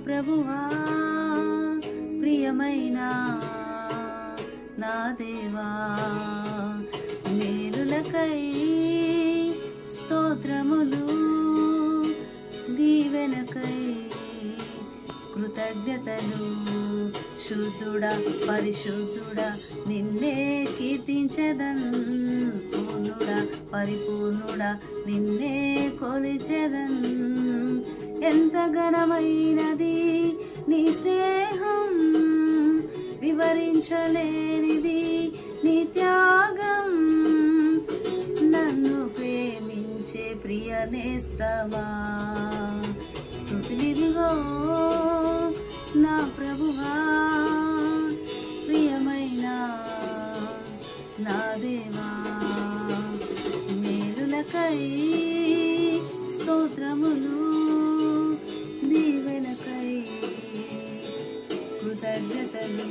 ప్రభువా ప్రియమైన నా దేవా, మేలులకై స్తోత్రములు, దీవెనకై కృతజ్ఞతలు. శుద్ధుడా పరిశుద్ధుడా నిన్నే కీర్తించెదన్, పూర్ణుడా పరిపూర్ణుడా నిన్నే కొలిచెదన్. ఎంత ఘనమైనది నీ స్నేహం, వివరించలేనిది నీ త్యాగం. నన్ను ప్రేమించే ప్రియ నేస్తమా, స్తుతినిదిగో నా ప్రభువా ప్రియమైన నా దేవా, మేలులకై స్తోత్రములు, దీవెనకై కృతజ్ఞతలు.